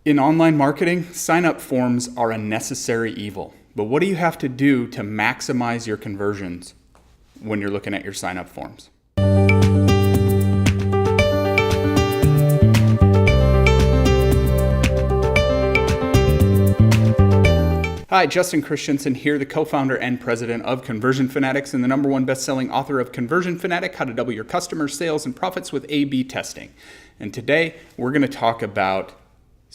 In online marketing, sign-up forms are a necessary evil. But what do you have to do to maximize your conversions when you're looking at your sign-up forms? Hi, Justin Christensen here, the co-founder and president of Conversion Fanatics and the #1 best-selling author of Conversion Fanatic, How to Double Your Customer Sales and Profits with A/B Testing. And today we're going to talk about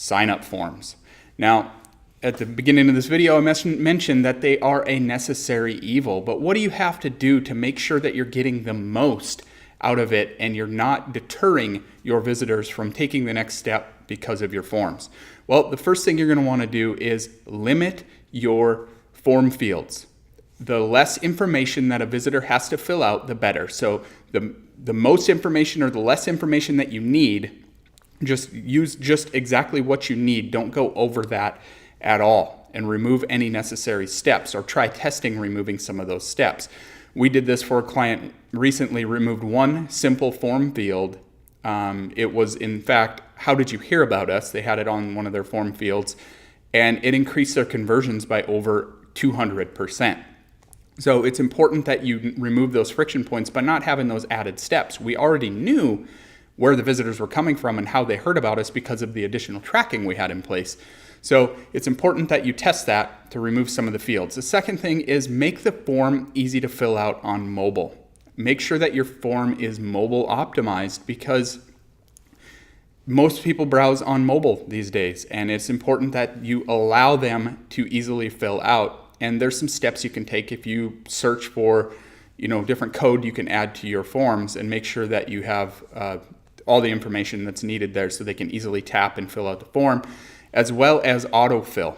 sign-up forms. Now, at the beginning of this video, I mentioned that they are a necessary evil, but what do you have to do to make sure that you're getting the most out of it and you're not deterring your visitors from taking the next step because of your forms? Well, the first thing you're going to want to do is limit your form fields. The less information that a visitor has to fill out, the better. So the most information or the less information that you need, just use just exactly what you need. Don't go over that at all and remove any necessary steps, or try testing removing some of those steps. We did this for a client recently, removed one simple form field. It was, in fact, how did you hear about us? They had it on one of their form fields, and it increased their conversions by over 200%. So it's important that you remove those friction points by not having those added steps. We already knew where the visitors were coming from and how they heard about us because of the additional tracking we had in place. So it's important that you test that to remove some of the fields. The second thing is make the form easy to fill out on mobile. Make sure that your form is mobile optimized, because most people browse on mobile these days, and it's important that you allow them to easily fill out. And there's some steps you can take if you search for, different code you can add to your forms, and make sure that you have all the information that's needed there so they can easily tap and fill out the form, as well as autofill.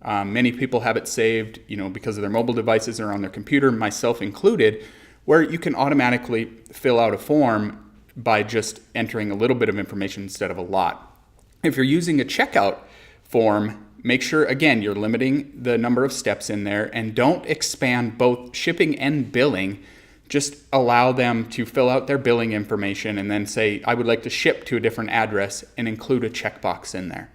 Many people have it saved, because of their mobile devices or on their computer, myself included, where you can automatically fill out a form by just entering a little bit of information instead of a lot. If you're using a checkout form, make sure, again, you're limiting the number of steps in there, and don't expand both shipping and billing. Just allow them to fill out their billing information and then say, I would like to ship to a different address, and include a checkbox in there.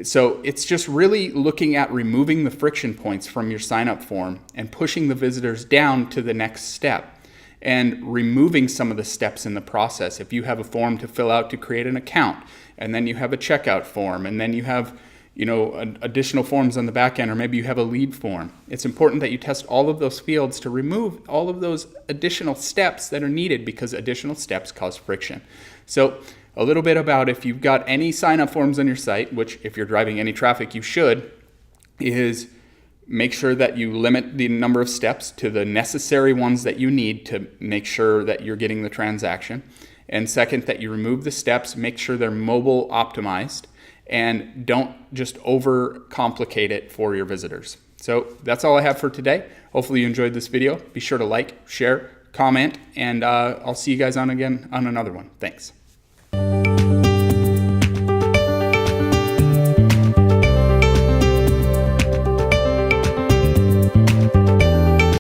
So it's just really looking at removing the friction points from your sign-up form and pushing the visitors down to the next step, and removing some of the steps in the process. If you have a form to fill out to create an account, and then you have a checkout form, and then you have additional forms on the back end, or maybe you have a lead form. It's important that you test all of those fields to remove all of those additional steps that are needed, because additional steps cause friction. So a little bit about if you've got any sign-up forms on your site, which if you're driving any traffic, you should, is make sure that you limit the number of steps to the necessary ones that you need to make sure that you're getting the transaction. And second, that you remove the steps, make sure they're mobile optimized, and don't just overcomplicate it for your visitors. So that's all I have for today. Hopefully you enjoyed this video. Be sure to like, share, comment, and I'll see you guys on another one. Thanks.